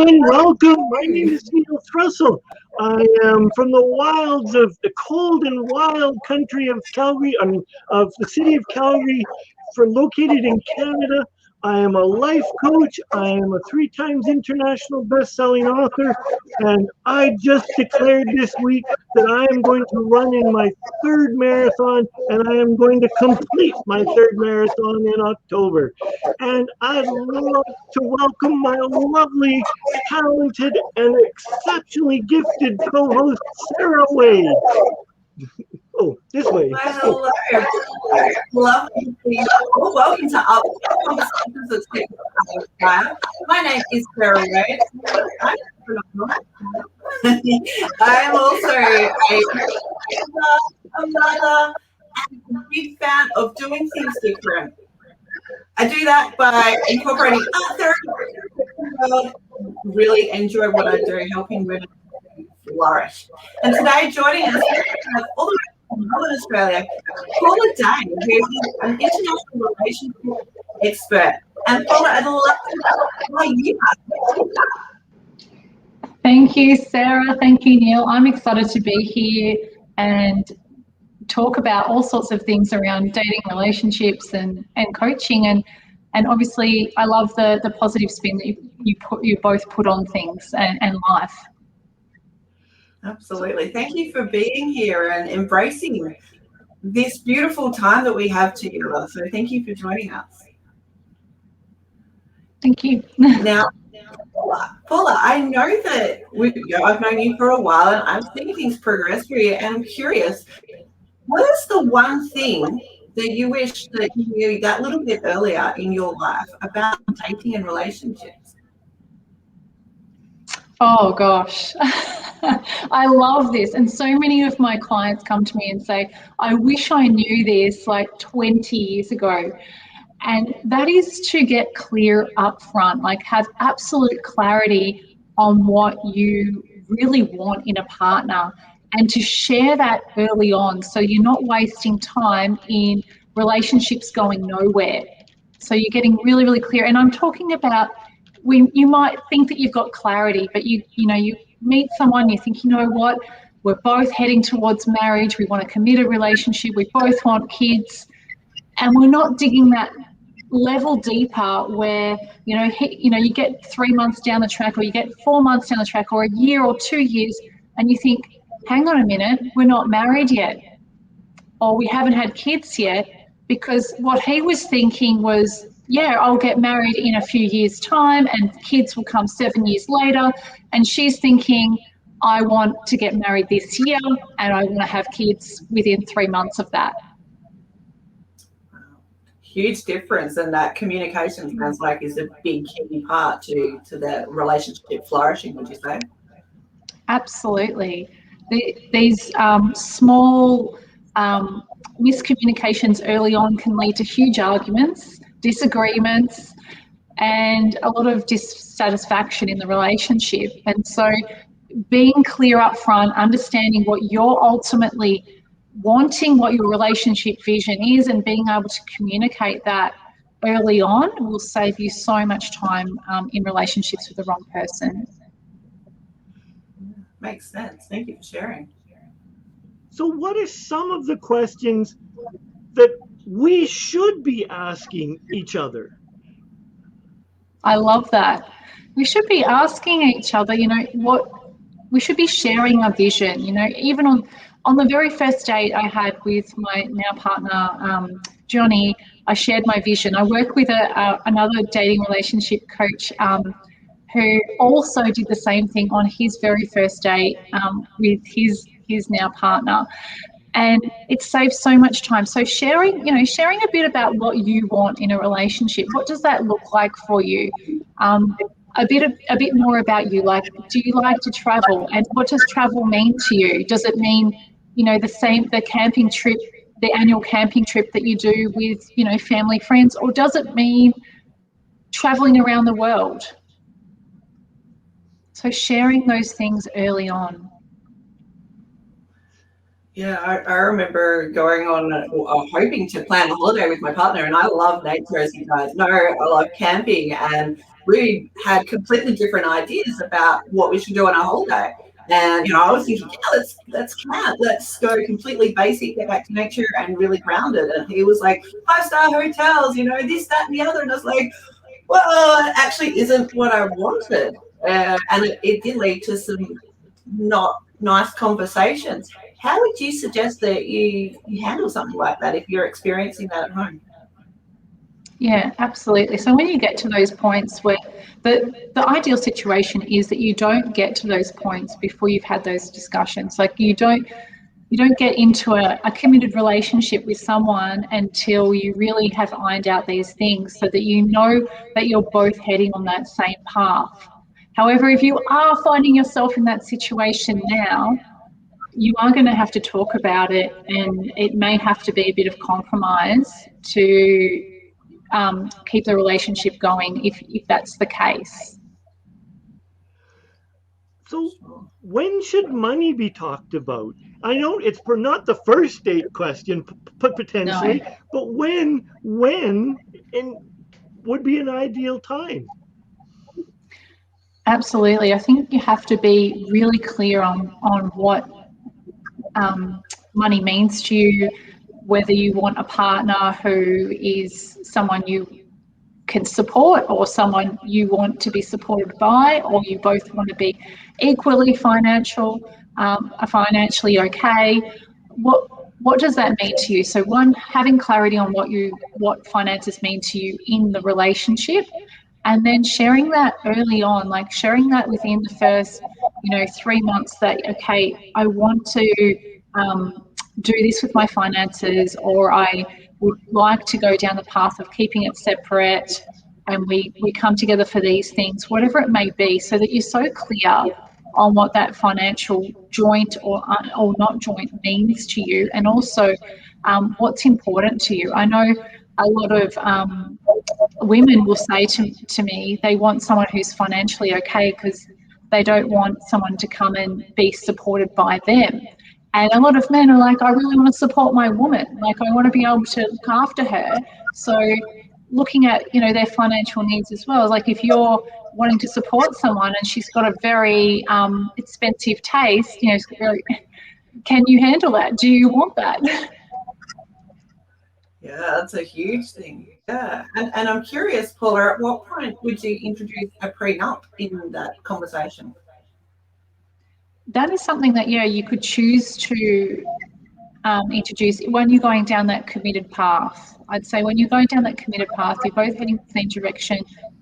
everyone, welcome. My name is Neil Thrussell. I am from the wilds of the cold and wild country of Calgary, of the city of Calgary, located in Canada. I am a life coach. I am a 3 times international best-selling author, and I just declared this week that I am going to run in my 3rd marathon, and I am going to complete my 3rd marathon in October. And I'd love to welcome my lovely, talented, and exceptionally gifted co-host, Sarah Wade. Oh, this way. Well, hello. Lovely to see you. Welcome to Uplifting Conversations with Technology. My name is Sarah Wade. I am also a mother and a big fan of doing things different. I do that by incorporating art therapy. Really enjoy what I do, helping women flourish. And today, joining us, we have all the way from Melbourne, Australia, Paula, who is an international relationship expert. And Paula, I'd love to know why you are. Thank you, Sarah. Thank you, Neil. I'm excited to be here and talk about all sorts of things around dating, relationships, and coaching. And obviously, I love the positive spin that you both put on things and life. Absolutely. Thank you for being here and embracing this beautiful time that we have together. So thank you for joining us. Thank you. Now, Paula, I know that I've known you for a while and I've seen things progress for you, and I'm curious, what is the one thing that you wish that you knew that little bit earlier in your life about dating and relationships? Oh gosh, I love this. And so many of my clients come to me and say, I wish I knew this like 20 years ago. And that is to get clear up front, like have absolute clarity on what you really want in a partner, and to share that early on so you're not wasting time in relationships going nowhere. So you're getting really, really clear. And I'm talking about when you might think that you've got clarity, but you meet someone, you think, you know what, we're both heading towards marriage, we want a committed relationship, we both want kids, and we're not digging that level deeper where you get 3 months down the track, or you get 4 months down the track, or a year or 2 years, and you think, hang on a minute, we're not married yet, or we haven't had kids yet, because what he was thinking was, yeah, I'll get married in a few years' time and kids will come 7 years later. And she's thinking, I want to get married this year and I want to have kids within 3 months of that. Huge difference, and that communication sounds like is a big key part to the relationship flourishing, would you say? Absolutely. These small miscommunications early on can lead to huge arguments, disagreements, and a lot of dissatisfaction in the relationship. And so being clear up front, understanding what you're ultimately wanting, what your relationship vision is, and being able to communicate that early on will save you so much time in relationships with the wrong person. Makes sense. Thank you for sharing. So what are some of the questions that we should be asking each other? I love that. We should be asking each other, what we should be sharing our vision. Even on the very first date I had with my now partner, Johnny, I shared my vision. I work with another dating relationship coach who also did the same thing on his very first date with his now partner. And it saves so much time. So sharing a bit about what you want in a relationship. What does that look like for you? A bit more about you. Like, do you like to travel? And what does travel mean to you? Does it mean, the camping trip, the annual camping trip that you do with, family, friends, or does it mean traveling around the world? So sharing those things early on. Yeah, I remember going on, hoping to plan a holiday with my partner, and I love nature, as you guys know. I love camping, and we had completely different ideas about what we should do on our holiday. And I was thinking, yeah, let's camp, let's go completely basic, get back to nature, and really grounded. And he was like, 5-star hotels, this, that, and the other. And I was like, well, it actually isn't what I wanted, and it did lead to some not nice conversations. How would you suggest that you handle something like that if you're experiencing that at home? Yeah, absolutely. So when you get to those points where the ideal situation is that you don't get to those points before you've had those discussions. Like you don't get into a committed relationship with someone until you really have ironed out these things so that you know that you're both heading on that same path. However, if you are finding yourself in that situation now, you are going to have to talk about it, and it may have to be a bit of compromise to keep the relationship going if that's the case. So, when should money be talked about? I know it's not the first date question, No, potentially, but when, and would be an ideal time. absolutely. I think you have to be really clear on what money means to you, whether you want a partner who is someone you can support or someone you want to be supported by, or you both want to be equally financially okay. What does that mean to you? So one, having clarity on what finances mean to you in the relationship, and then sharing that early on, like sharing that within the first 3 months, that okay, I want to do this with my finances, or I would like to go down the path of keeping it separate, and we come together for these things, whatever it may be, so that you're so clear on what that financial joint or not joint means to you, and also what's important to you. I know a lot of women will say to me they want someone who's financially okay because they don't want someone to come and be supported by them. And a lot of men are like, I really want to support my woman. Like, I want to be able to look after her. So looking at, their financial needs as well. Like, if you're wanting to support someone and she's got a very expensive taste, can you handle that? Do you want that? Yeah, that's a huge thing. Yeah. And I'm curious, Paula, at what point would you introduce a prenup in that conversation? That is something that, you could choose to introduce when you're going down that committed path. I'd say when you're going down that committed path, you're both heading the same direction,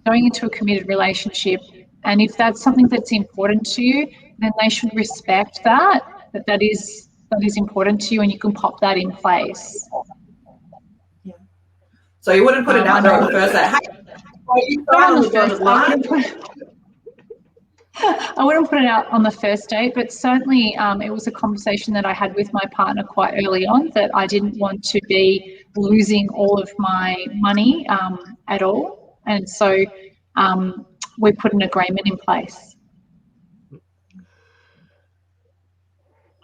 going into a committed relationship. And if that's something that's important to you, then they should respect that is important to you, and you can pop that in place. Yeah. So you wouldn't put it I out there on know, the first day. Hey, are you not sign on on the the dotted first. I line? wouldn't put it out on the first date, but certainly it was a conversation that I had with my partner quite early on, that I didn't want to be losing all of my money at all. And so we put an agreement in place.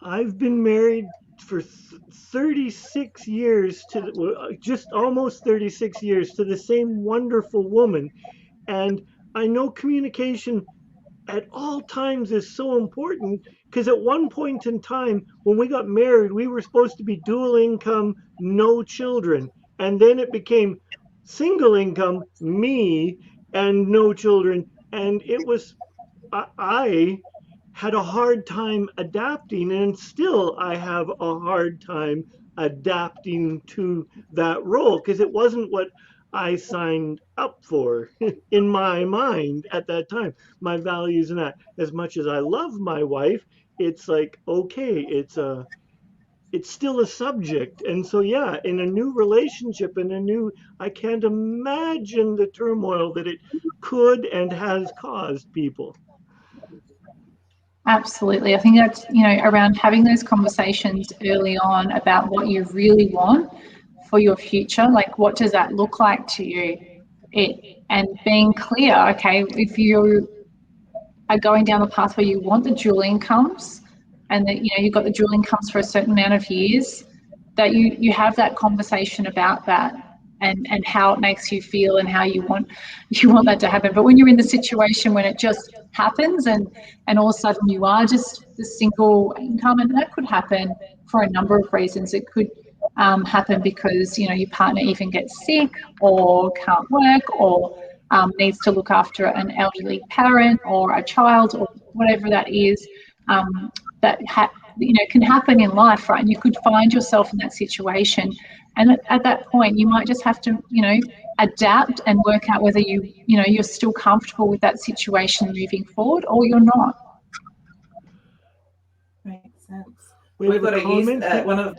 I've been married for 36 years just almost 36 years to the same wonderful woman, and I know communication at all times is so important, because at one point in time when we got married, we were supposed to be dual income, no children, and then it became single income, me, and no children, and it was I had a hard time adapting, and still I have a hard time adapting to that role, because it wasn't what I signed up for in my mind at that time. My values and that. As much as I love my wife, it's like, okay, it's still a subject. And so yeah, in a new relationship, I can't imagine the turmoil that it could and has caused people. Absolutely. I think that's, around having those conversations early on about what you really want for your future. Like, what does that look like to you? And being clear, okay, if you are going down the path where you want the dual incomes, and that, you know, you've got the dual incomes for a certain amount of years, that you have that conversation about that, and how it makes you feel and how you want that to happen. But when you're in the situation when it just happens, and all of a sudden you are just the single income, and that could happen for a number of reasons. It could happen because, you know, your partner even gets sick or can't work, or needs to look after an elderly parent or a child, or whatever that is, that you know, can happen in life, right? And you could find yourself in that situation, and at that point you might just have to, you know, adapt and work out whether you know, you're still comfortable with that situation moving forward, or you're not. Makes sense. We've got to use one of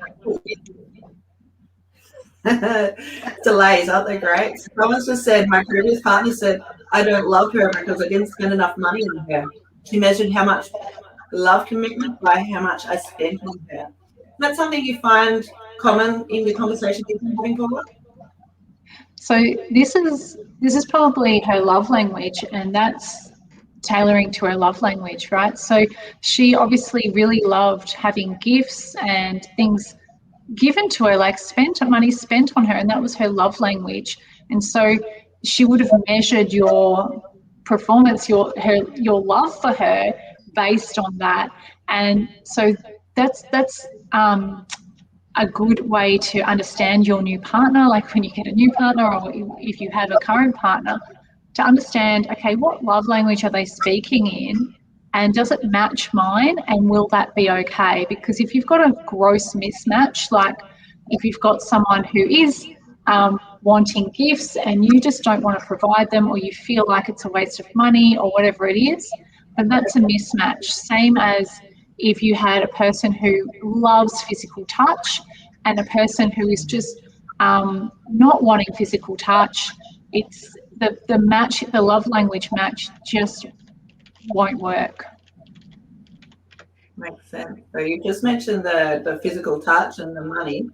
delays, aren't they great? Someone's just said, my previous partner said, I don't love her because I didn't spend enough money on her. She measured how much love commitment by how much I spent on her. That's something you find common in the conversation you've been having, Paula? So this is probably her love language, and that's tailoring to her love language, right? So she obviously really loved having gifts and things given to her, like money spent on her, and that was her love language. And so she would have measured your performance, your love for her, based on that. And so that's a good way to understand your new partner, like when you get a new partner, or if you have a current partner, to understand, okay, what love language are they speaking in, and does it match mine, and will that be okay? Because if you've got a gross mismatch, like if you've got someone who is wanting gifts and you just don't want to provide them, or you feel like it's a waste of money or whatever it is, then that's a mismatch. Same as if you had a person who loves physical touch and a person who is just not wanting physical touch, it's the match, the love language match just won't work. Makes sense. So you just mentioned the physical touch and the money.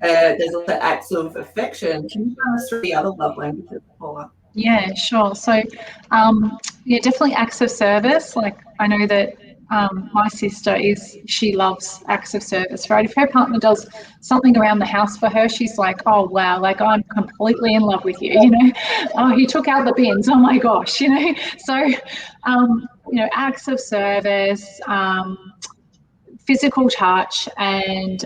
There's also acts of affection. Can you run us through the other love languages, Paula? Yeah, sure. So, yeah, definitely acts of service. Like, I know that my sister she loves acts of service, right? If her partner does something around the house for her, she's like, oh, wow, like I'm completely in love with you, you know? Oh, he took out the bins, oh my gosh, you know? So, you know, acts of service, physical touch, and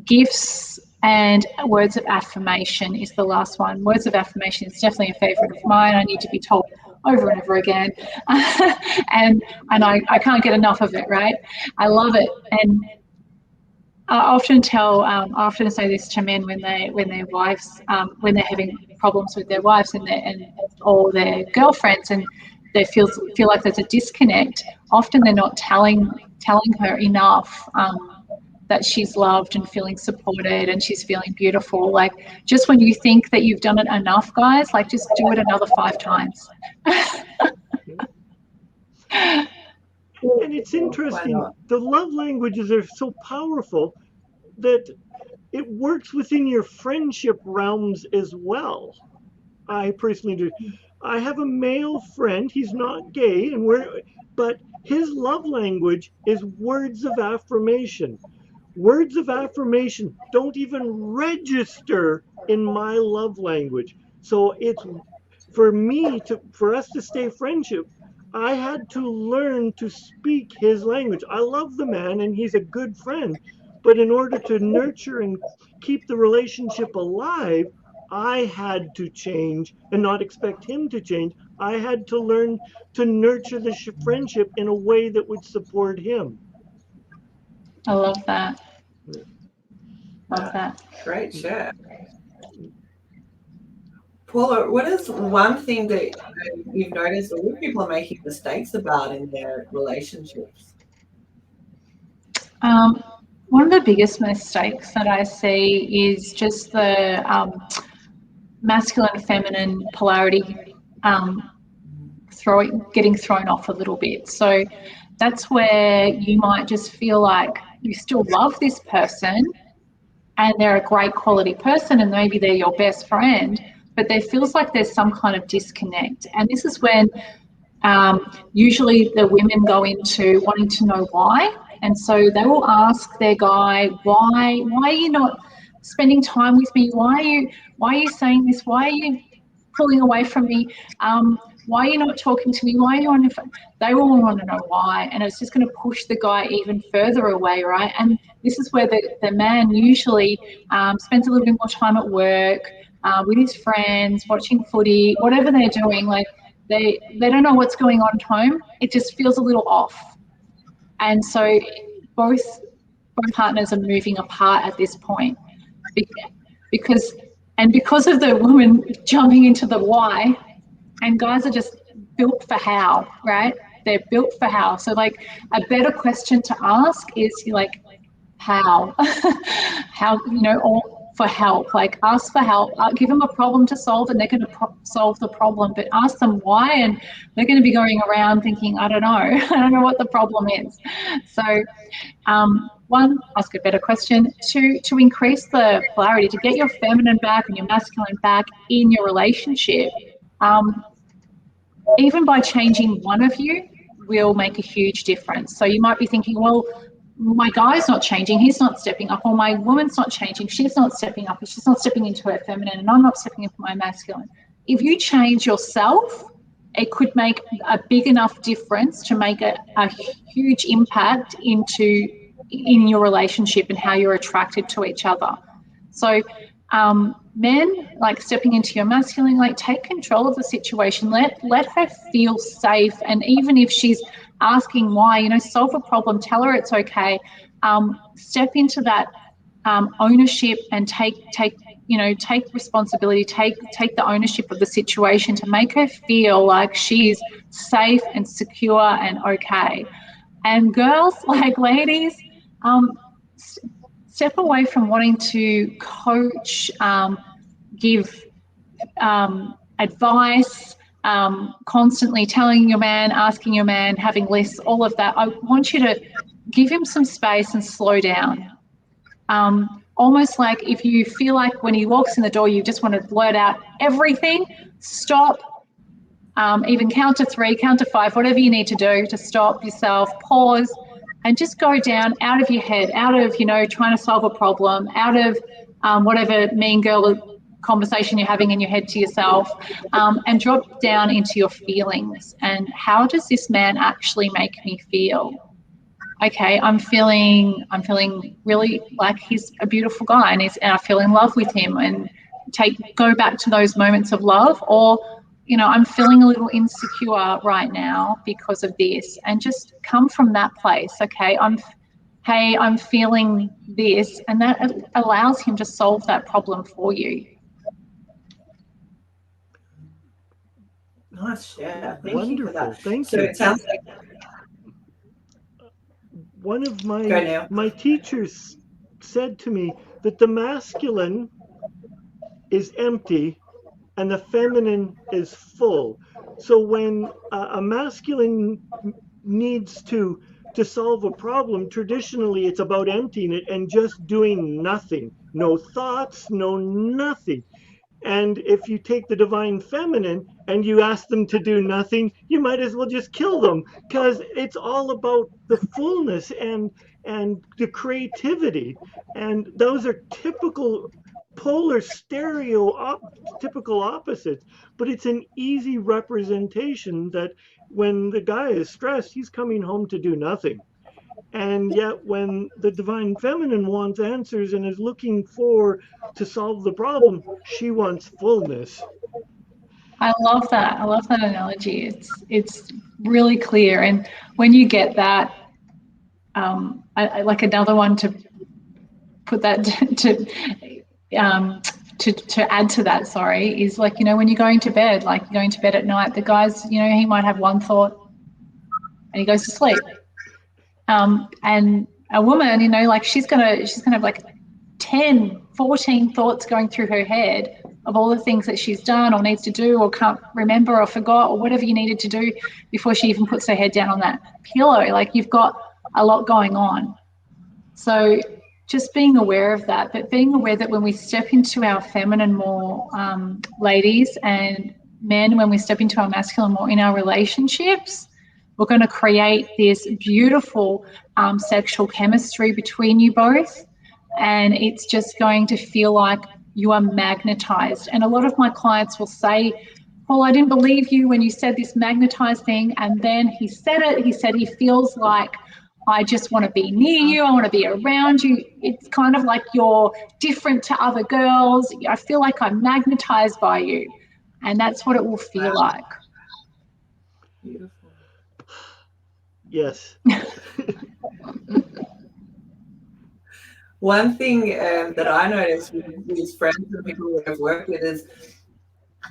gifts, and words of affirmation is the last one. Words of affirmation is definitely a favourite of mine. I need to be told over and over again, and I can't get enough of it. Right? I love it, and I often say this to men when their wives when they're having problems with their wives or their girlfriends, and they feel like there's a disconnect. Often they're not telling her enough. That she's loved and feeling supported and she's feeling beautiful. Like, just when you think that you've done it enough, guys, like, just do it another 5 times. And it's interesting, the love languages are so powerful that it works within your friendship realms as well. I personally do. I have a male friend, he's not gay, but his love language is words of affirmation. Words of affirmation don't even register in my love language. So it's for us to stay friendship, I had to learn to speak his language. I love the man and he's a good friend, but in order to nurture and keep the relationship alive, I had to change and not expect him to change. I had to learn to nurture the friendship in a way that would support him. I love that. Love that. Great share. Paula, what is one thing that you've noticed that people are making mistakes about in their relationships? One of the biggest mistakes that I see is just the masculine feminine polarity getting thrown off a little bit. So that's where you might just feel like you still love this person and they're a great quality person and maybe they're your best friend, but there feels like there's some kind of disconnect. And this is when Usually the women go into wanting to know why, and so they will ask their guy, why are you not spending time with me? Why are you saying this? Why are you pulling away from me? Why are you not talking to me? Why are you on your phone? They will want to know why, and it's just going to push the guy even further away, right? And this is where the man usually spends a little bit more time at work, with his friends, watching footy, whatever they're doing. Like they don't know what's going on at home. It just feels a little off, and so both partners are moving apart at this point, because of the woman jumping into the why. And guys are just built for how, right? They're built for how. So like a better question to ask is like, how? How, or for help. Like ask for help. Give them a problem to solve and they're going to solve the problem. But ask them why, and they're going to be going around thinking, I don't know. I don't know what the problem is. So one, ask a better question. Two, to increase the polarity, to get your feminine back and your masculine back in your relationship. Even by changing one of you will make a huge difference. So you might be thinking, well, my guy's not changing, he's not stepping up, or my woman's not changing, she's not stepping up, she's not stepping into her feminine, and I'm not stepping into my masculine. If you change yourself, it could make a big enough difference to make a huge impact in your relationship and how you're attracted to each other. So men, like stepping into your masculine, like take control of the situation. Let her feel safe, and even if she's asking why, solve a problem, tell her it's okay. Step into that ownership and take responsibility, take the ownership of the situation to make her feel like she's safe and secure and okay. And girls, like ladies, step away from wanting to coach, give advice, constantly telling your man, asking your man, having lists, all of that. I want you to give him some space and slow down. Almost like if you feel like when he walks in the door, you just want to blurt out everything, stop, even count to 3, count to 5, whatever you need to do to stop yourself, pause, and just go down out of your head, out of, trying to solve a problem, out of whatever mean girl conversation you're having in your head to yourself, and drop down into your feelings. And how does this man actually make me feel? Okay, I'm feeling really like he's a beautiful guy, and I feel in love with him, and go back to those moments of love. Or I'm feeling a little insecure right now because of this, and just come from that place. Okay, I'm feeling this, and that allows him to solve that problem for you. Nice, yeah. Thank Wonderful. you for that. Thank you. you. It sounds like one of my teachers said to me that the masculine is empty and the feminine is full. So when a masculine needs to solve a problem, traditionally it's about emptying it and just doing nothing. No thoughts, no nothing. And if you take the divine feminine and you ask them to do nothing, you might as well just kill them, because it's all about the fullness and the creativity. And those are typical polar typical opposites, but it's an easy representation that when the guy is stressed, he's coming home to do nothing. And yet when the divine feminine wants answers and is looking to solve the problem, she wants fullness. I love that. I love that analogy. It's really clear. And when you get that, I like another one to put that to add to that, sorry, is like, when you're going to bed, like you're going to bed at night, the guy's, he might have one thought and he goes to sleep. And a woman, like she's gonna have like 10, 14 thoughts going through her head of all the things that she's done or needs to do or can't remember or forgot or whatever you needed to do before she even puts her head down on that pillow. Like you've got a lot going on. So just being aware of that, but being aware that when we step into our feminine more, ladies, and men, when we step into our masculine more in our relationships, we're going to create this beautiful sexual chemistry between you both, and it's just going to feel like you are magnetized. And a lot of my clients will say, Paul, I didn't believe you when you said this magnetized thing, and then he said it. He said he feels like, I just want to be near you, I want to be around you. It's kind of like you're different to other girls. I feel like I'm magnetized by you. And that's what it will feel like. Beautiful. Yes. One thing that I noticed with friends and people who I've worked with is,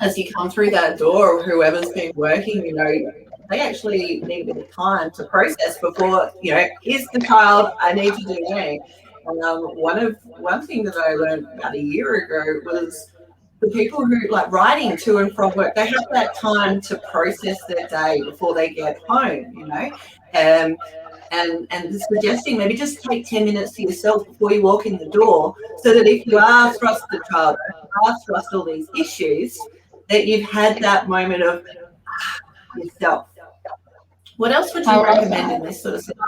as you come through that door, whoever's been working, you know, they actually need a bit of time to process before, you know, here's the child, I need to do me. One thing that I learned about a year ago was the people who like riding to and from work, they have that time to process their day before they get home, you know. And suggesting maybe just take 10 minutes to yourself before you walk in the door, so that if you are thrust the child, if you are thrust all these issues, that you've had that moment of yourself. What else would you recommend in this sort of situation?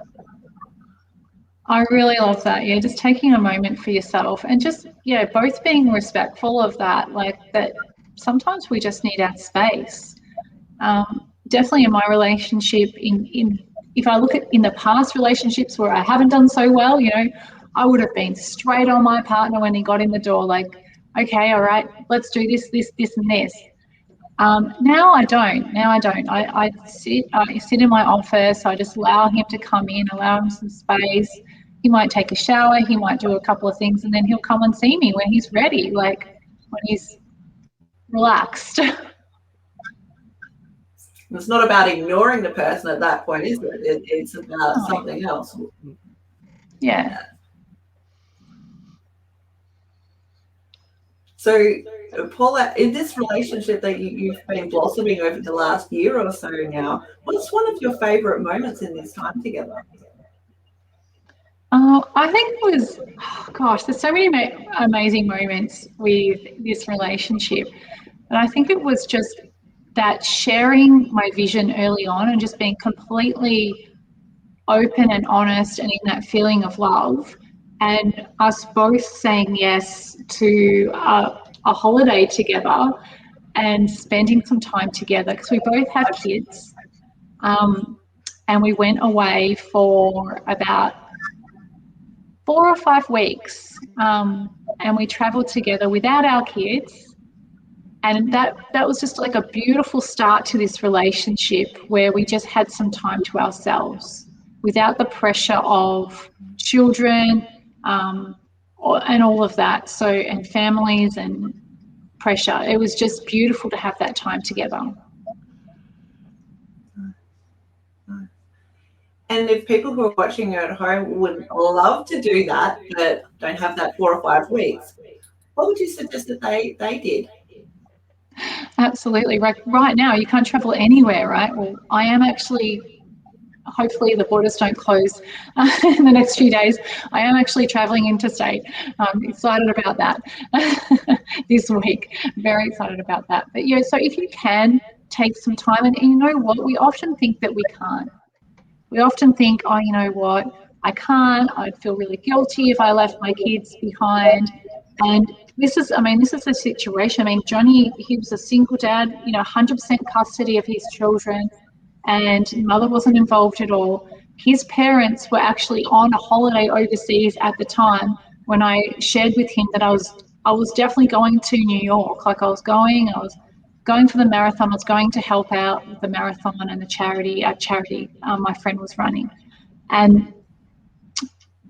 I really love that. Yeah, just taking a moment for yourself and just, yeah, both being respectful of that, like that sometimes we just need our space. Definitely in my relationship, if I look at in the past relationships where I haven't done so well, you know, I would have been straight on my partner when he got in the door, like, okay, all right, let's do this, and this. Now I don't. I sit in my office. I just allow him to come in, allow him some space. He might take a shower. He might do a couple of things, and then he'll come and see me when he's ready, like when he's relaxed. It's not about ignoring the person at that point, is it? It's about something else. Yeah. So, Paula, in this relationship that you've been blossoming over the last year or so now, what's one of your favourite moments in this time together? I think it was, gosh, there's so many amazing moments with this relationship. But I think it was just that sharing my vision early on and just being completely open and honest and in that feeling of love, and us both saying yes to a holiday together and spending some time together, because we both have kids, and we went away for about 4 or 5 weeks, and we traveled together without our kids. And that was just like a beautiful start to this relationship, where we just had some time to ourselves without the pressure of children, and all of that. So, and families and pressure. It was just beautiful to have that time together. And if people who are watching at home would love to do that, but don't have that 4 or 5 weeks, what would you suggest that they did? Absolutely. Right now, you can't travel anywhere, right? Well, I am actually, hopefully the borders don't close in the next few days. I am actually traveling interstate. I'm excited about that this week. Very excited about that. But yeah, so if you can take some time, and you know what, we often think that we can't. We often think, oh, you know what, I can't. I'd feel really guilty if I left my kids behind. And this is the situation. I mean, Johnny, he was a single dad, you know, 100% custody of his children, and mother wasn't involved at all. His parents were actually on a holiday overseas at the time when I shared with him that I was definitely going to New York. Like I was going for the marathon. I was going to help out with the marathon and the charity my friend was running. And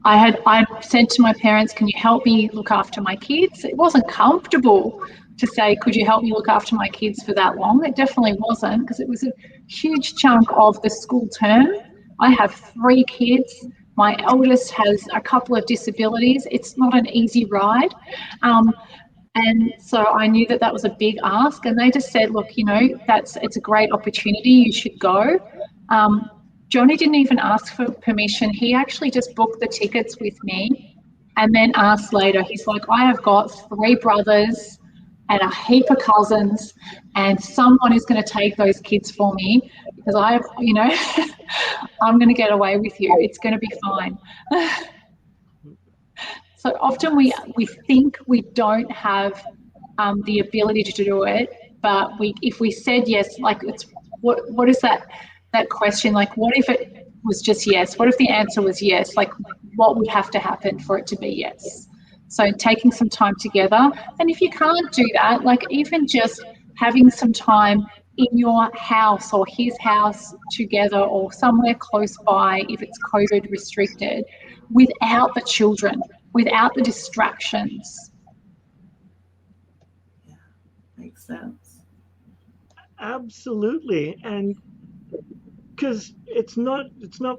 I said to my parents, can you help me look after my kids? It wasn't comfortable to say, could you help me look after my kids for that long? It definitely wasn't, because it was a huge chunk of the school term. I have 3 kids. My eldest has a couple of disabilities. It's not an easy ride. And so I knew that was a big ask, and they just said, look, you know, it's a great opportunity, you should go. Johnny didn't even ask for permission. He actually just booked the tickets with me and then asked later. He's like, I have got 3 brothers and a heap of cousins, and someone is going to take those kids for me because I'm going to get away with you. It's going to be fine. So often we think we don't have the ability to do it, but if we said yes, like it's what is that question? Like, what if it was just yes? What if the answer was yes? Like, what would have to happen for it to be yes? So taking some time together, and if you can't do that, like even just having some time in your house or his house together or somewhere close by if it's COVID restricted, without the children, without the distractions. Yeah, makes sense. Absolutely. And because it's not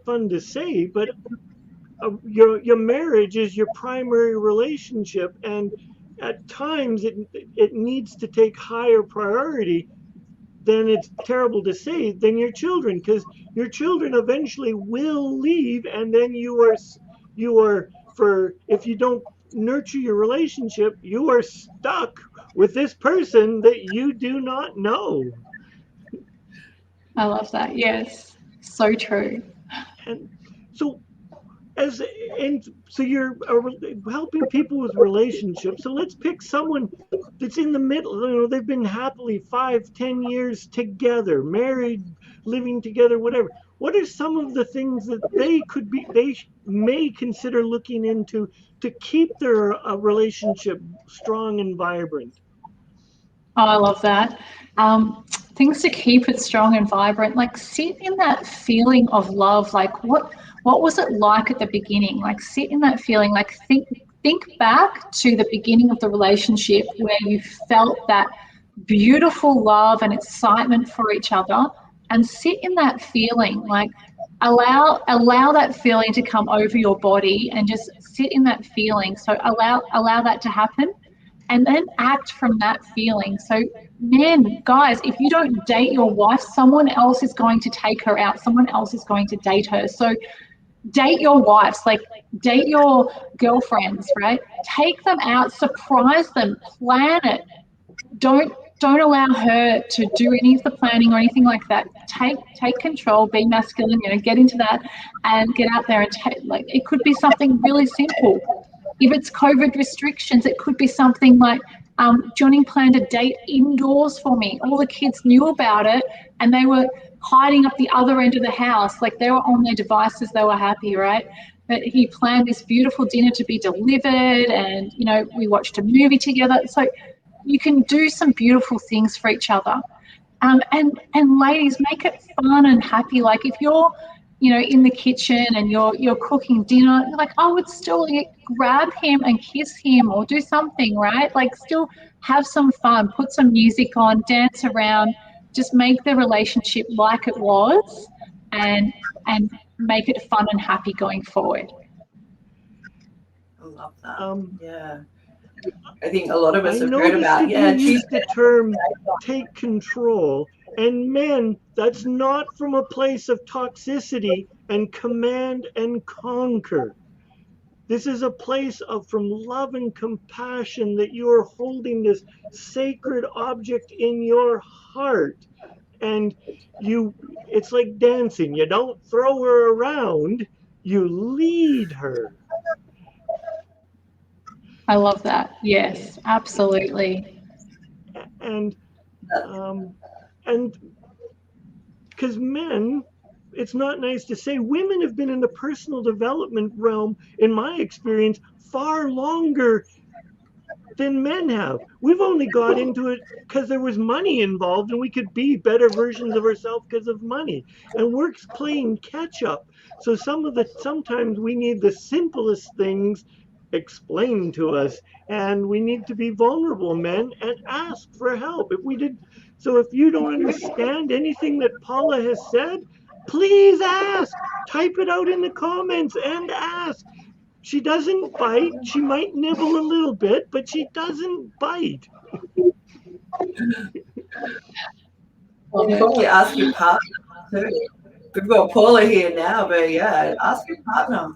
fun to say, but your marriage is your primary relationship, and at times it needs to take higher priority than, it's terrible to say, than your children, because your children eventually will leave, and then you are for if you don't nurture your relationship, you are stuck with this person that you do not know. I love that. Yes, so true. And so as and so you're helping people with relationships, so let's pick someone that's in the middle. They've been happily 5-10 years together, married, living together, whatever. What are some of the things that they may consider looking into to keep their relationship strong and vibrant? Oh, I love that. Things to keep it strong and vibrant, like sit in that feeling of love. Like what was it like at the beginning? Like sit in that feeling. Like think back to the beginning of the relationship where you felt that beautiful love and excitement for each other, and sit in that feeling. Like allow that feeling to come over your body and just sit in that feeling. So allow that to happen, and then act from that feeling. So, men, guys, if you don't date your wife, someone else is going to take her out. Someone else is going to date her. So, date your wives, like date your girlfriends, right? Take them out, surprise them, plan it. Don't allow her to do any of the planning or anything like that. Take control, be masculine, get into that and get out there and like it could be something really simple. If it's COVID restrictions, it could be something like Johnny planned a date indoors for me. All the kids knew about it and they were hiding up the other end of the house. Like they were on their devices, they were happy, right? But he planned this beautiful dinner to be delivered and, we watched a movie together. So you can do some beautiful things for each other. And ladies, make it fun and happy. Like if you're, in the kitchen and you're cooking dinner, like I would still grab him and kiss him or do something, right? Like still have some fun, put some music on, dance around, just make the relationship like it was, and make it fun and happy going forward. I love that. Um, Yeah. I think a lot of us I have heard noticed about, that you used the term take control. And men, that's not from a place of toxicity and command and conquer. This is a place of from love and compassion, that you are holding this sacred object in your heart. And it's like dancing. You don't throw her around, you lead her. I love that. Yes, absolutely. And um, and because men, it's not nice to say, women have been in the personal development realm, in my experience, far longer than men have. We've only got into it because there was money involved and we could be better versions of ourselves because of money. And we're playing catch up. So sometimes we need the simplest things explained to us, and we need to be vulnerable, men, and ask for help. If you don't understand anything that Paula has said, please ask. Type it out in the comments and ask. She doesn't bite. She might nibble a little bit, but she doesn't bite. Well, probably ask your partner too. We've got Paula here now, but yeah, ask your partner.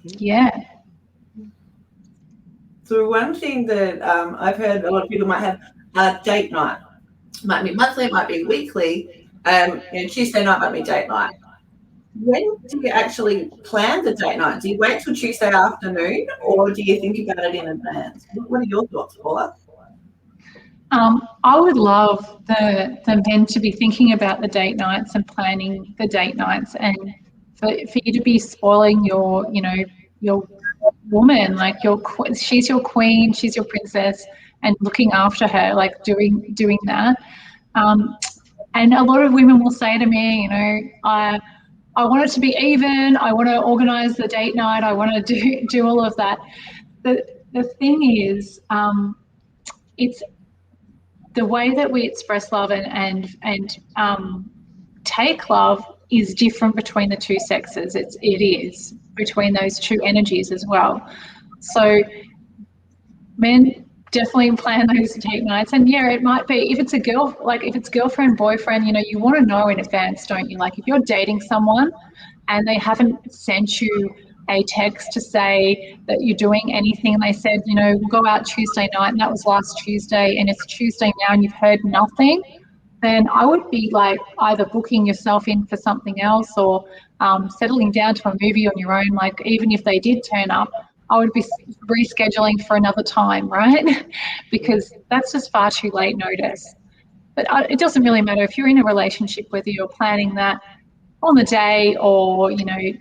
Yeah. So one thing that I've heard a lot of people might have a date night. It might be monthly, it might be weekly. Tuesday night might be date night. When do you actually plan the date night? Do you wait till Tuesday afternoon, or do you think about it in advance? What are your thoughts, Paula? I would love the men to be thinking about the date nights and planning the date nights, and for you to be spoiling your, your woman, like she's your queen, she's your princess, and looking after her, like doing that. And a lot of women will say to me, I want it to be even. I want to organise the date night. I want to do all of that. The thing is, it's the way that we express love and take love is different between the two sexes. It is between those two energies as well. So men definitely plan those date nights, and yeah, it might be if it's a girl, like if it's girlfriend, boyfriend, you want to know in advance, don't you? Like if you're dating someone and they haven't sent you a text to say that you're doing anything, and they said, we'll go out Tuesday night, and that was last Tuesday, and it's Tuesday now, and you've heard nothing, then I would be like either booking yourself in for something else or settling down to a movie on your own. Like even if they did turn up, I would be rescheduling for another time, right? Because that's just far too late notice. But it doesn't really matter if you're in a relationship, whether you're planning that on the day or,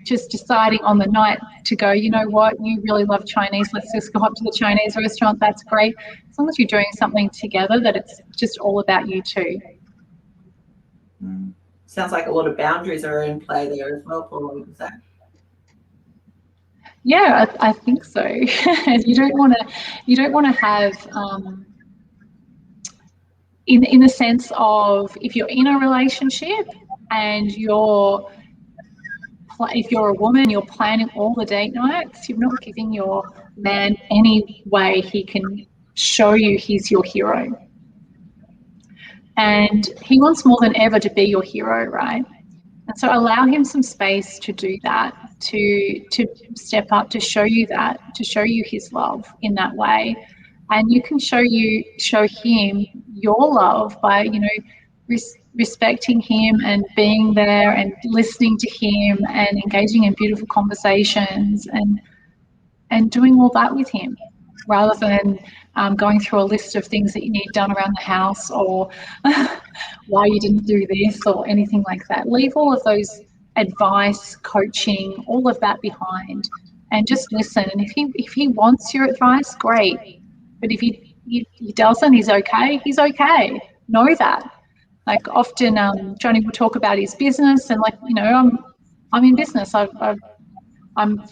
just deciding on the night to go, you know what, you really love Chinese, let's just go up to the Chinese restaurant, that's great. As long as you're doing something together that it's just all about you two. Sounds like a lot of boundaries are in play there as well, Paula. Is that? Yeah, I think so. You don't want to have in the sense of if you're in a relationship and if you're a woman, you're planning all the date nights, you're not giving your man any way he can show you he's your hero. And he wants more than ever to be your hero, right? And so allow him some space to do that, to step up, to show you his love in that way. And you can show him your love by, respecting him and being there and listening to him and engaging in beautiful conversations and doing all that with him, rather than going through a list of things that you need done around the house or why you didn't do this or anything like that. Leave all of those advice, coaching, all of that behind and just listen. And if he wants your advice, great. But if he doesn't, he's okay. He's okay. Know that. Like often Johnny will talk about his business and like, I'm in business. I'm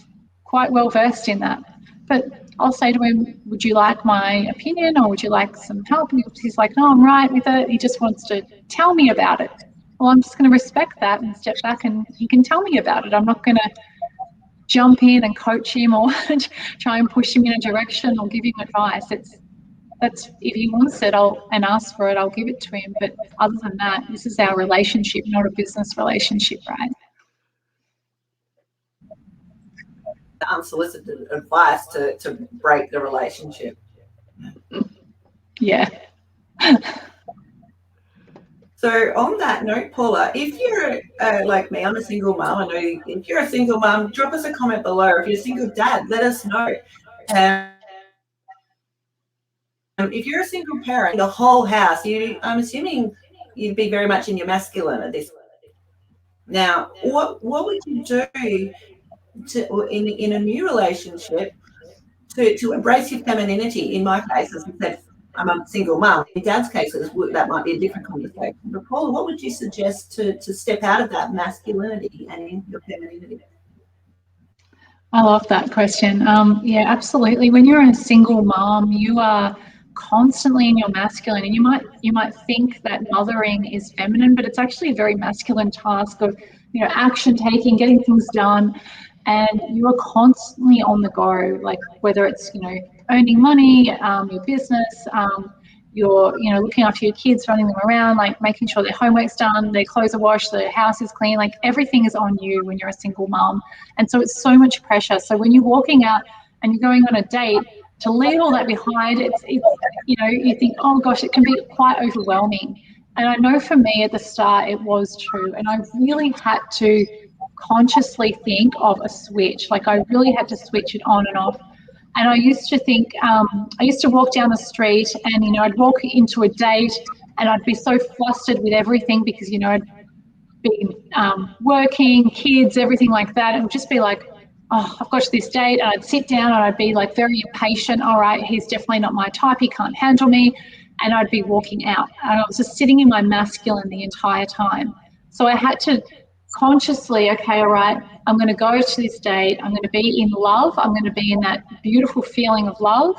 quite well versed in that. But I'll say to him, would you like my opinion or would you like some help? And he's like, no, I'm right with it. He just wants to tell me about it. Well, I'm just going to respect that and step back and he can tell me about it. I'm not going to jump in and coach him or try and push him in a direction or give him advice. That's if he wants it and asks for it, I'll give it to him. But other than that, this is our relationship, not a business relationship, right? Unsolicited advice to break the relationship. Yeah. So on that note, Paula, if you're like me, I'm a single mum. I know if you're a single mum, drop us a comment below. If you're a single dad, let us know. If you're a single parent, the whole house, I'm assuming you'd be very much in your masculine at this point. Now, what would you do in a new relationship to embrace your femininity? In my case, as I said, I'm a single mum. In Dad's case, that might be a different conversation. But Paula, what would you suggest to step out of that masculinity and into your femininity? I love that question. Yeah, absolutely. When you're a single mom, you are constantly in your masculine, and you might think that mothering is feminine, but it's actually a very masculine task of action taking, getting things done, and you are constantly on the go. Like whether it's earning money, your business, you're looking after your kids, running them around, like making sure their homework's done, their clothes are washed, their house is clean, like everything is on you when you're a single mom. And so it's so much pressure. So when you're walking out and you're going on a date, to leave all that behind, it's you know, you think, oh gosh, it can be quite overwhelming. And I know for me at the start it was true, and I really had to consciously think of a switch. Like I really had to switch it on and off. And I used to think, I used to walk down the street and, you know, I'd walk into a date and I'd be so flustered with everything because, you know, I'd been working, kids, everything like that. It would just be like, oh, I've got this date. And I'd sit down and I'd be like very impatient. All right, he's definitely not my type. He can't handle me. And I'd be walking out. And I was just sitting in my masculine the entire time. So I had to consciously, okay, all right, I'm going to go to this date. I'm going to be in love. I'm going to be in that beautiful feeling of love.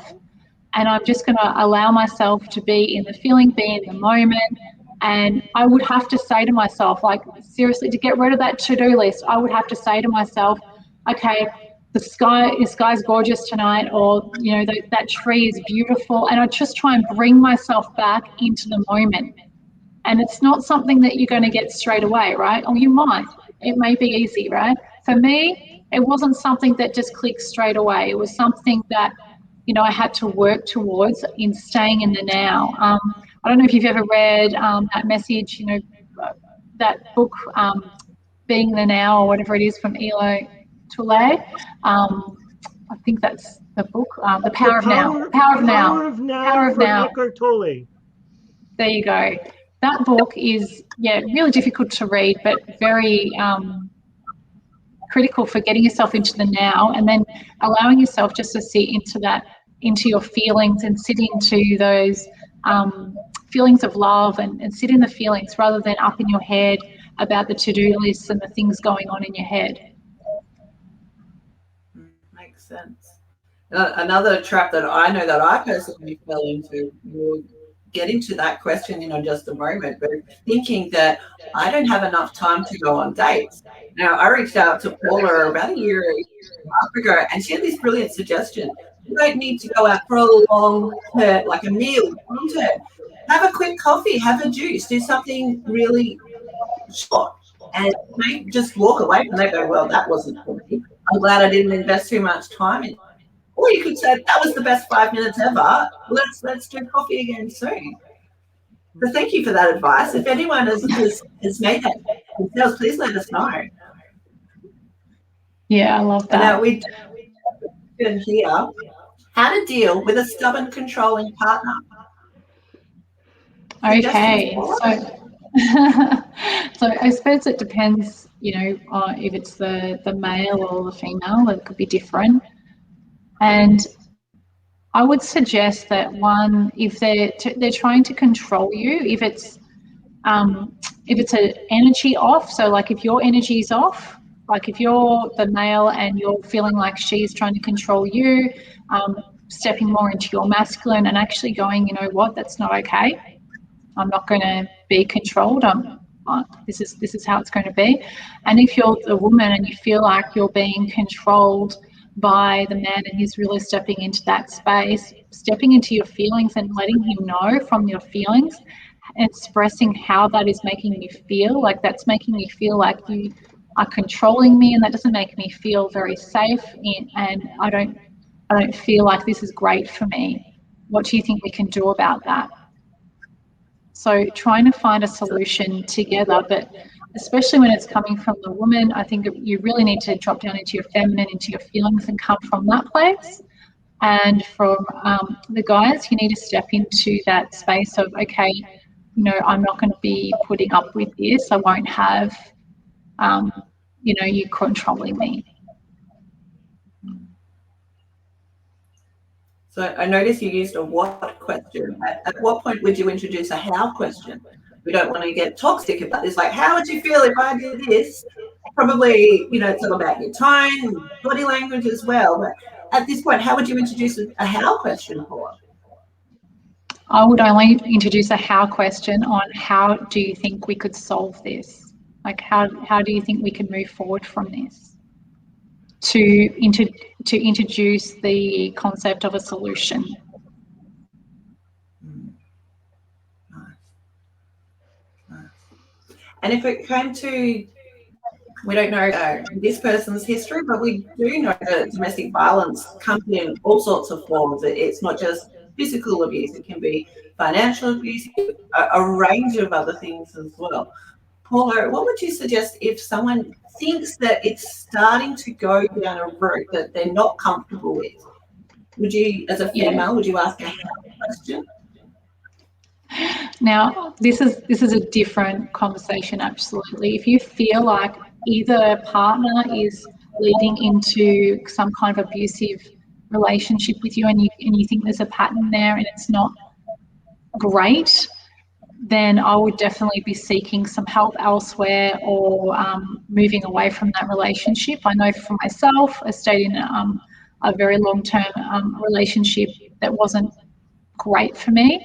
And I'm just going to allow myself to be in the feeling, be in the moment. And I would have to say to myself, like, seriously, to get rid of that to-do list, I would have to say to myself, okay, the sky's gorgeous tonight, or, you know, that tree is beautiful. And I just try and bring myself back into the moment. And it's not something that you're going to get straight away, right? Or you might. It may be easy, right? For me, it wasn't something that just clicked straight away. It was something that, you know, I had to work towards in staying in the now. I don't know if you've ever read that message, you know, that book, Being the Now, or whatever it is, from Elo Toole. I think that's the book, The Power of Now. Power of Now. Power of Now. Eckhart Tolle. There you go. That book is, yeah, really difficult to read, but very critical for getting yourself into the now, and then allowing yourself just to sit into that, into your feelings, and sit into those feelings of love, and sit in the feelings rather than up in your head about the to-do lists and the things going on in your head. Makes sense. Another trap that I know that I personally fell into, we'll get into that question in just a moment, but thinking that I don't have enough time to go on dates. Now, I reached out to Paula about a year and a half ago, and she had this brilliant suggestion. You don't need to go out for a long term, like a meal, long term. Have a quick coffee, have a juice, do something really short, and just walk away from that. Go, well, that wasn't for me. I'm glad I didn't invest too much time in it. Or you could say, that was the best 5 minutes ever. Let's do coffee again soon. So thank you for that advice. If anyone has made that themselves, please let us know. Yeah, I love that. And now we can hear how to deal with a stubborn, controlling partner. Okay, so I suppose it depends, if it's the male or the female, it could be different. And I would suggest that one, if they're trying to control you, if it's an energy off, so like if your energy is off, like if you're the male and you're feeling like she's trying to control you, stepping more into your masculine and actually going, you know what, that's not okay. I'm not going to be controlled. This is how it's going to be. And if you're the woman and you feel like you're being controlled by the man and he's really stepping into that space, stepping into your feelings and letting him know from your feelings, expressing how that is making you feel, like that's making me feel like you are controlling me, and that doesn't make me feel very safe, and I don't feel like this is great for me. What do you think we can do about that? So trying to find a solution together, but especially when it's coming from the woman, I think you really need to drop down into your feminine, into your feelings, and come from that place. And from the guys, you need to step into that space of, okay, I'm not going to be putting up with this. I won't have, you controlling me. So I noticed you used a what question. At what point would you introduce a how question? We don't want to get toxic about this. Like, how would you feel if I did this? Probably, it's all about your tone, body language as well. But at this point, how would you introduce a how question for? I would only introduce a how question on how do you think we could solve this? Like, how do you think we can move forward from this? To introduce the concept of a solution. Nice. And if it came to we don't know this person's history, but we do know that domestic violence comes in all sorts of forms. It's not just physical abuse; it can be financial abuse, a range of other things as well. Paula, what would you suggest if someone thinks that it's starting to go down a route that they're not comfortable with? Would you, as a female, would you ask a question? Now, this is a different conversation, absolutely. If you feel like either partner is leading into some kind of abusive relationship with you, and you think there's a pattern there and it's not great, then I would definitely be seeking some help elsewhere, or moving away from that relationship. I know for myself, I stayed in a very long-term relationship that wasn't great for me,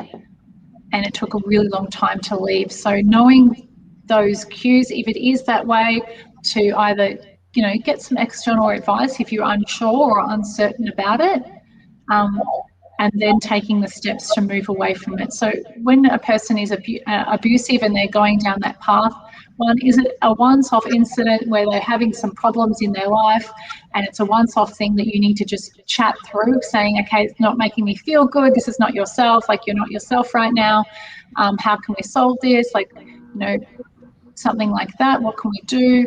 and it took a really long time to leave. So knowing those cues, if it is that way, to either, get some external advice if you're unsure or uncertain about it, and then taking the steps to move away from it. So when a person is abusive and they're going down that path, one, is it a once-off incident where they're having some problems in their life and it's a once-off thing that you need to just chat through, saying, okay, it's not making me feel good, this is not yourself, like you're not yourself right now, how can we solve this, something like that, what can we do,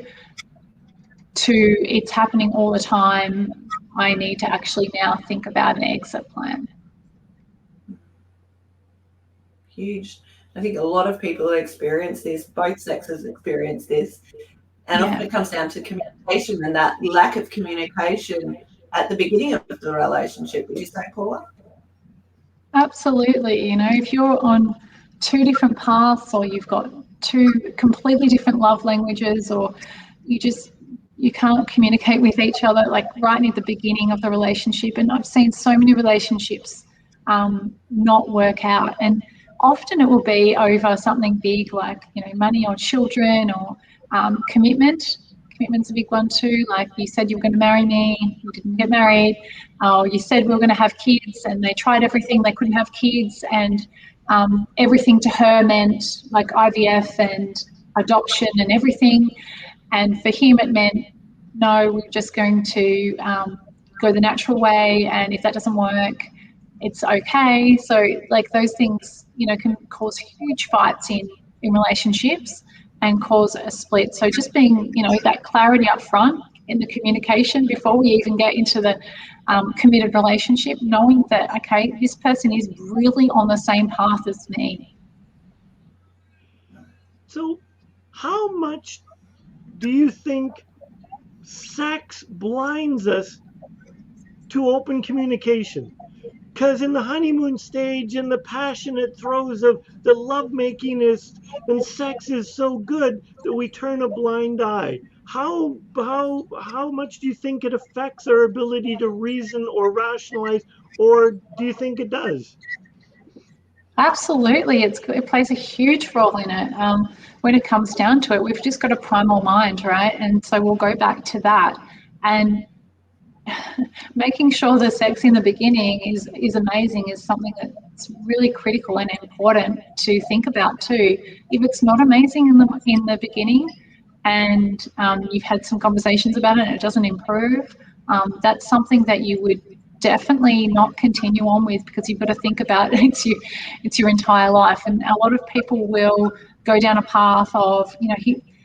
to it's happening all the time, I need to actually now think about an exit plan. Huge. I think a lot of people experience this, both sexes experience this, and often it comes down to communication and that lack of communication at the beginning of the relationship. Would you say, Paula? Absolutely. If you're on two different paths, or you've got two completely different love languages, or you can't communicate with each other, like right at the beginning of the relationship. And I've seen so many relationships not work out, and often it will be over something big, like money or children, or commitment. Commitment's a big one too. Like, you said you were going to marry me, you didn't get married. Or you said we were going to have kids, and they tried everything, they couldn't have kids, and everything to her meant like IVF and adoption and everything. And for him it meant, no, we're just going to go the natural way, and if that doesn't work, it's okay. So like those things, can cause huge fights in relationships and cause a split. So just being, that clarity up front in the communication before we even get into the committed relationship, knowing that, okay, this person is really on the same path as me. So how much do you think sex blinds us to open communication? Because in the honeymoon stage, in the passionate throes of the lovemaking and sex is so good that we turn a blind eye. How much do you think it affects our ability to reason or rationalize, or do you think it does? Absolutely, it plays a huge role in it. When it comes down to it, we've just got a primal mind, right? And so we'll go back to that. And making sure the sex in the beginning is amazing is something that's really critical and important to think about too. If it's not amazing in the beginning, and you've had some conversations about it and it doesn't improve, that's something that you would definitely not continue on with, because you've got to think about it's your entire life. And a lot of people will go down a path of,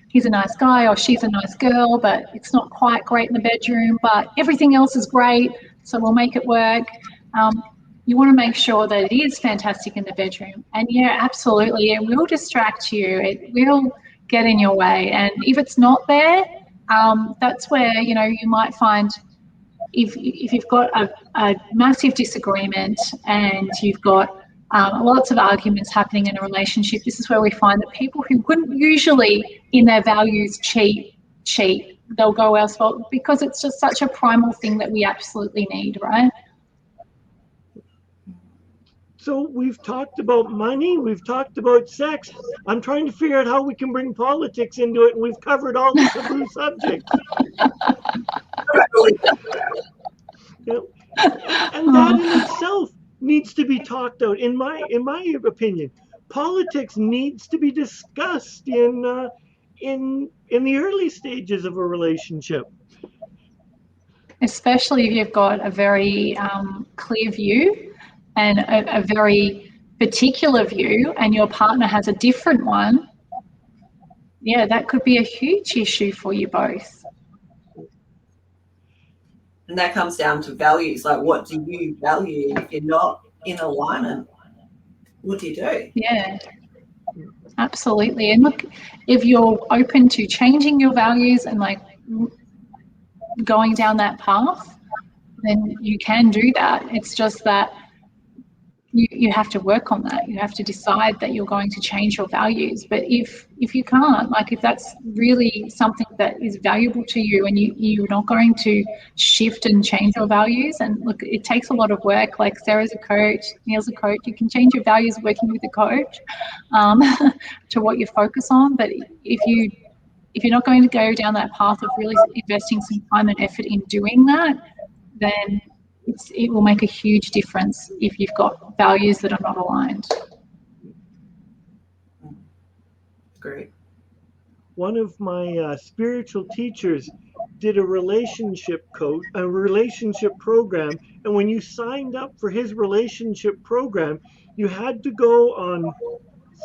he's a nice guy or she's a nice girl, but it's not quite great in the bedroom, but everything else is great, so we'll make it work. You want to make sure that it is fantastic in the bedroom. And yeah, absolutely, it will distract you. It will get in your way. And if it's not there, that's where, you might find, if you've got a massive disagreement and you've got lots of arguments happening in a relationship, this is where we find that people who wouldn't usually in their values cheat, they'll go elsewhere, because it's just such a primal thing that we absolutely need, right? So we've talked about money, we've talked about sex. I'm trying to figure out how we can bring politics into it, and we've covered all the taboo subjects. And that in itself needs to be talked out. In my opinion, politics needs to be discussed in the early stages of a relationship. Especially if you've got a very clear view and a very particular view, and your partner has a different one. Yeah, that could be a huge issue for you both. And that comes down to values. Like, what do you value? And if you're not in alignment, what do you do? Yeah, absolutely. And look, if you're open to changing your values and like going down that path, then you can do that. It's just that you have to work on that. You have to decide that you're going to change your values. But if you can't, like if that's really something that is valuable to you and you're not going to shift and change your values, and look, it takes a lot of work. Like Sarah's a coach, Neil's a coach. You can change your values working with a coach to what you focus on. But if you're not going to go down that path of really investing some time and effort in doing that, then it will make a huge difference if you've got values that are not aligned. Great. One of my spiritual teachers did a relationship program, and when you signed up for his relationship program, you had to go on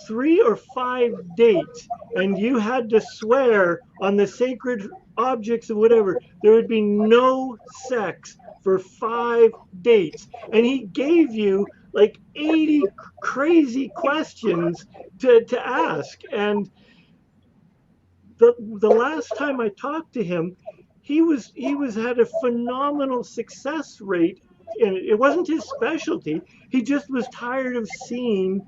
3 or 5 dates, and you had to swear on the sacred objects or whatever there would be no sex for 5 dates. And he gave you like 80 crazy questions to ask. And the last time I talked to him, he was had a phenomenal success rate, and it wasn't his specialty. He just was tired of seeing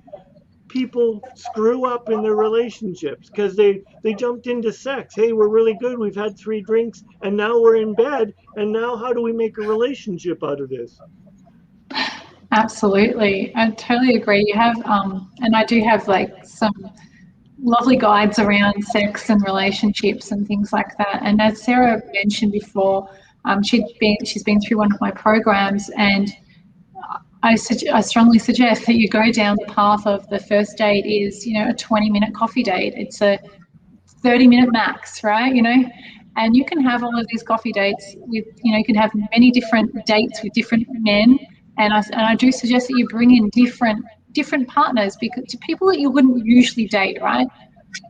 people screw up in their relationships because they jumped into sex. Hey, we're really good, we've had 3 drinks and now we're in bed, and now how do we make a relationship out of this? Absolutely, I totally agree. You have and I do have like some lovely guides around sex and relationships and things like that. And as Sarah mentioned before, she's been through one of my programs, and I strongly suggest that you go down the path of the first date is, a 20-minute coffee date. It's a 30-minute max, right? And you can have all of these coffee dates with, you can have many different dates with different men. And I do suggest that you bring in different partners, because to people that you wouldn't usually date, right?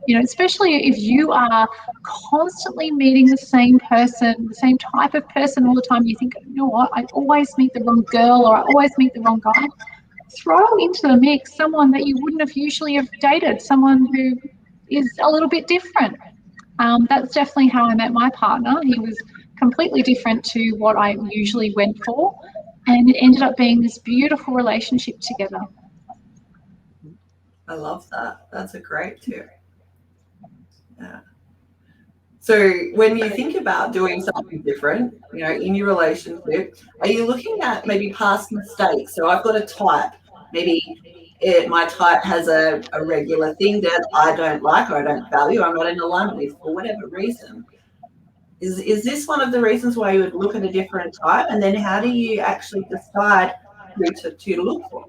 Especially if you are constantly meeting the same person, the same type of person all the time, you think, what, I always meet the wrong girl, or I always meet the wrong guy. Throw into the mix someone that you wouldn't have usually have dated, someone who is a little bit different. That's definitely how I met my partner. He was completely different to what I usually went for, and it ended up being this beautiful relationship together. I love that. That's a great tip. Yeah. So when you think about doing something different, in your relationship, are you looking at maybe past mistakes? So I've got a type. Maybe my type has a regular thing that I don't like, or I don't value, I'm not in alignment with for whatever reason. Is this one of the reasons why you would look at a different type? And then how do you actually decide who to look for?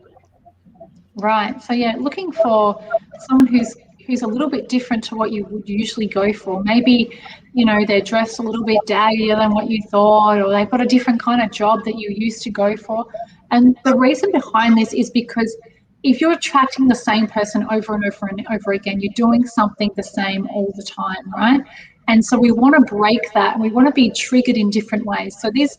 Right. So yeah, looking for someone who's a little bit different to what you would usually go for. Maybe, they're dressed a little bit daggier than what you thought, or they've got a different kind of job that you used to go for. And the reason behind this is because if you're attracting the same person over and over and over again, you're doing something the same all the time, right? And so we want to break that. We want to be triggered in different ways. So these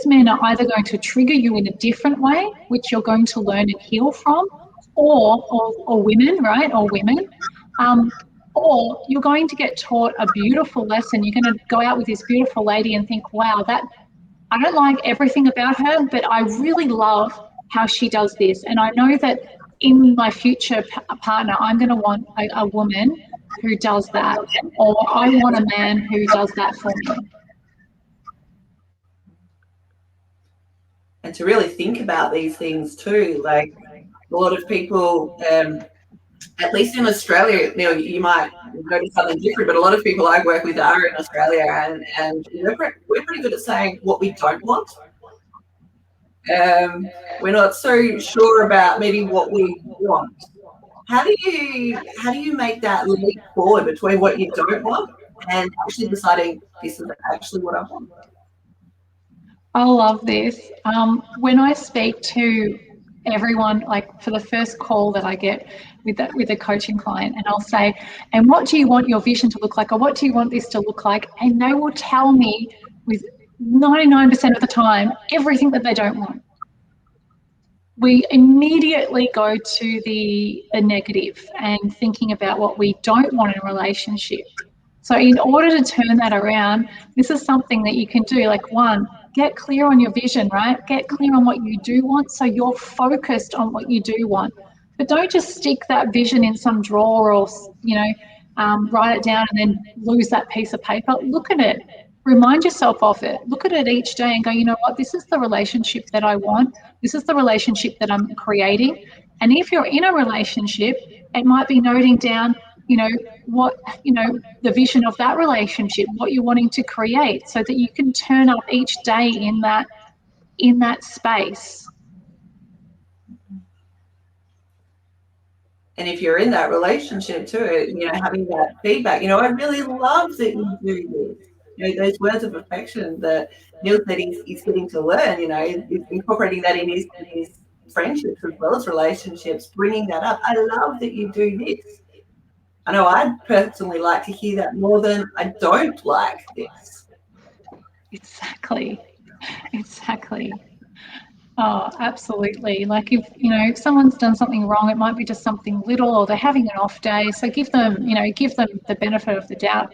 men are either going to trigger you in a different way, which you're going to learn and heal from, or women, right? Or women. Or you're going to get taught a beautiful lesson. You're going to go out with this beautiful lady and think, wow, I don't like everything about her, but I really love how she does this. And I know that in my future partner, I'm going to want a woman who does that, or I want a man who does that for me. And to really think about these things too, like a lot of people, at least in Australia, you might notice something different, but a lot of people I work with are in Australia, and we're pretty good at saying what we don't want. We're not so sure about maybe what we want. How do you make that leap forward between what you don't want and actually deciding this is actually what I want? I love this. When I speak to everyone, like for the first call that I get with a coaching client, and I'll say, "And what do you want your vision to look like, or what do you want this to look like?" And they will tell me with 99% of the time everything that they don't want. We immediately go to the negative and thinking about what we don't want in a relationship. So in order to turn that around, this is something that you can do. Like, one, get clear on your vision, right? Get clear on what you do want, so you're focused on what you do want. But don't just stick that vision in some drawer, or write it down and then lose that piece of paper. Look at it. Remind yourself of it. Look at it each day and go, you know what? This is the relationship that I want. This is the relationship that I'm creating. And if you're in a relationship, it might be noting down, what, the vision of that relationship, what you're wanting to create, so that you can turn up each day in that space. And if you're in that relationship too, having that feedback, I really love that you do this. Those words of affection that Neil said he's getting to learn, he's incorporating that in his friendships as well as relationships, bringing that up. I love that you do this. I know I'd personally like to hear that more than I don't like this. Exactly. Oh, absolutely. Like if someone's done something wrong, it might be just something little, or they're having an off day. So give them the benefit of the doubt,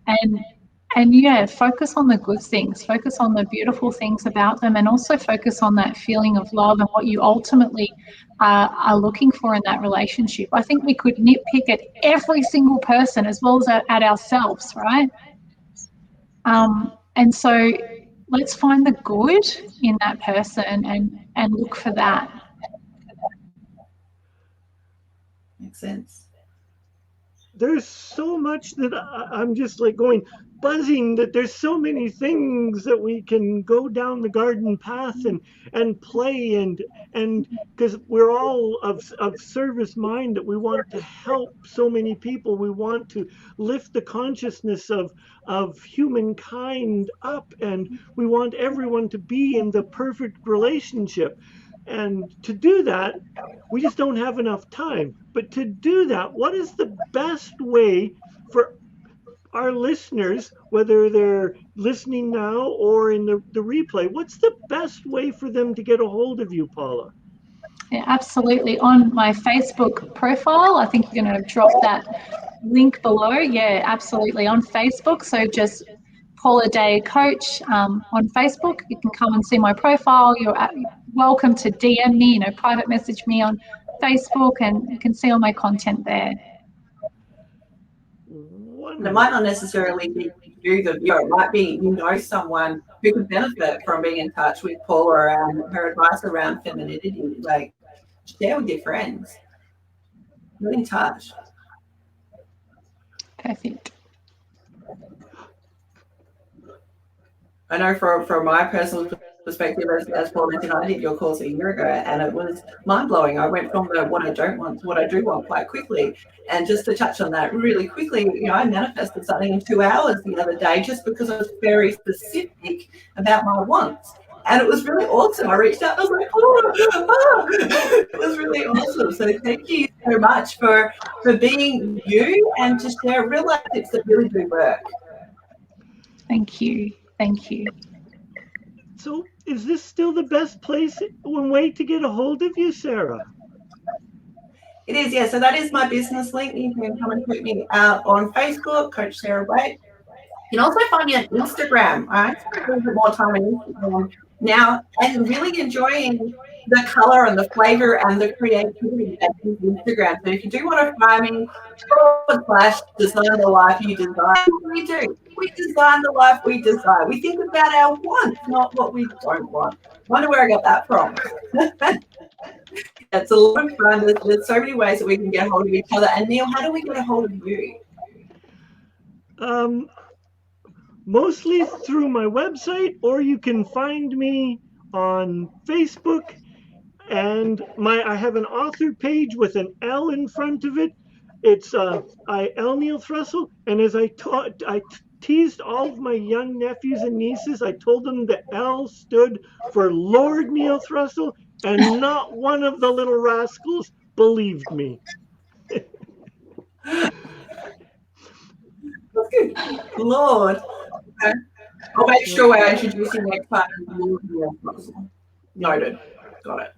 and yeah, focus on the good things, focus on the beautiful things about them, and also focus on that feeling of love and what you ultimately are looking for in that relationship. I think we could nitpick at every single person as well as at ourselves, right? And so let's find the good in that person and look for that. Makes sense. There's so much that I'm just like going buzzing, that there's so many things that we can go down the garden path and play, and because we're all of service mind, that we want to help so many people. We want to lift the consciousness of humankind up, and we want everyone to be in the perfect relationship. And to do that, we just don't have enough time. But to do that, what is the best way for our listeners, whether they're listening now or in the replay? What's the best way for them to get a hold of you, Paula? Yeah, absolutely. On my Facebook profile, I think you're going to drop that link below. Yeah, absolutely. On Facebook. So just Paula Day Coach on Facebook. You can come and see my profile. You're welcome to DM me, private message me on Facebook, and you can see all my content there. And it might not necessarily be you, the viewer. It might be someone who could benefit from being in touch with Paula around her advice around femininity. Like, share with your friends. Get in touch. Perfect. I know from my personal perspective, as Paul mentioned, I did your course a year ago, and it was mind-blowing. I went from what I don't want to what I do want quite quickly. And just to touch on that really quickly, I manifested something in 2 hours the other day just because I was very specific about my wants. And it was really awesome. I reached out and I was like, oh. It was really awesome. So thank you so much for being you and to share real life tips that really do work. Thank you. So is this still the best place and way to get a hold of you, Sarah? It is, yeah. So that is my business link. You can come and check me out on Facebook, Coach Sarah Wade. You can also find me on Instagram. I spend a little bit more time on Instagram now and really enjoying the color and the flavor and the creativity that is Instagram. So if you do want to find me, /design the life you desire. We do. We design the life we desire. We think about our wants, not what we don't want. Wonder where I got that from. It's a lot of fun. There's so many ways that we can get a hold of each other. And Neil, how do we get a hold of you? Mostly through my website, or you can find me on Facebook And I have an author page with an L in front of it. It's Neil Thrussell, and as I teased all of my young nephews and nieces. I told them the L stood for Lord Neil Thrussell, and not one of the little rascals believed me. That's good. Lord. Okay. I'll make sure I introduce you next time. Noted. Got it.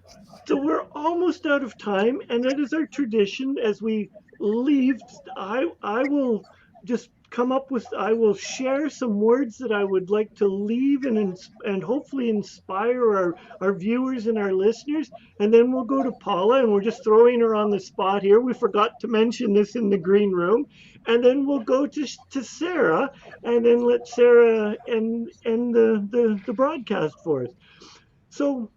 So we're almost out of time, and it is our tradition as we leave. I will just come up with. I will share some words that I would like to leave and hopefully inspire our viewers and our listeners, and then we'll go to Paula, and we're just throwing her on the spot here. We forgot to mention this in the green room, and then we'll go to Sarah, and then let Sarah end the broadcast for us. So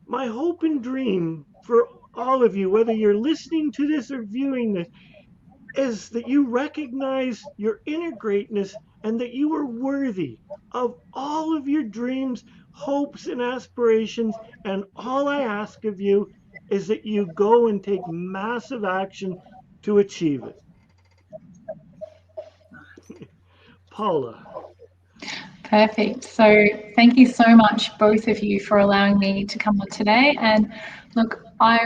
my hope and dream for all of you, whether you're listening to this or viewing this, is that you recognize your inner greatness and that you are worthy of all of your dreams, hopes, and aspirations. And all I ask of you is that you go and take massive action to achieve it. Paula. Perfect. So thank you so much, both of you, for allowing me to come on today. And look, I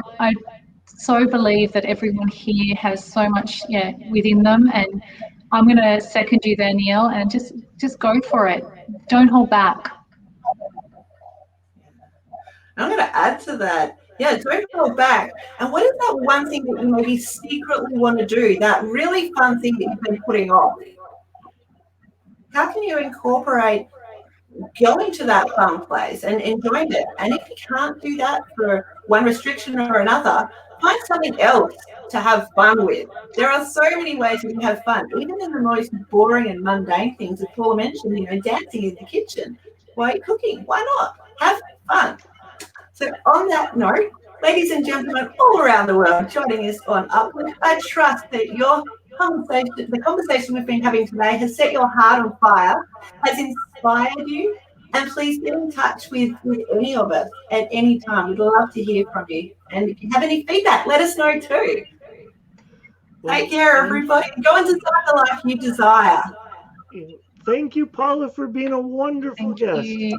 so believe that everyone here has so much, yeah, within them. And I'm going to second you there, Neil, and just go for it. Don't hold back. I'm going to add to that. Yeah, don't hold back. And what is that one thing that you maybe secretly want to do, that really fun thing that you've been putting off? How can you incorporate going to that fun place and enjoying it? And if you can't do that for one restriction or another, find something else to have fun with. There are so many ways you can have fun, even in the most boring and mundane things that Paula mentioned, dancing in the kitchen while you're cooking. Why not? Have fun. So on that note, ladies and gentlemen all around the world joining us on Uplift, I trust that the conversation we've been having today has set your heart on fire, has inspired you, and please get in touch with any of us at any time. We'd love to hear from you. And if you have any feedback, let us know too. Take care, everybody. Go and design the life you desire. Thank you, Paula, for being a wonderful guest. Thank you.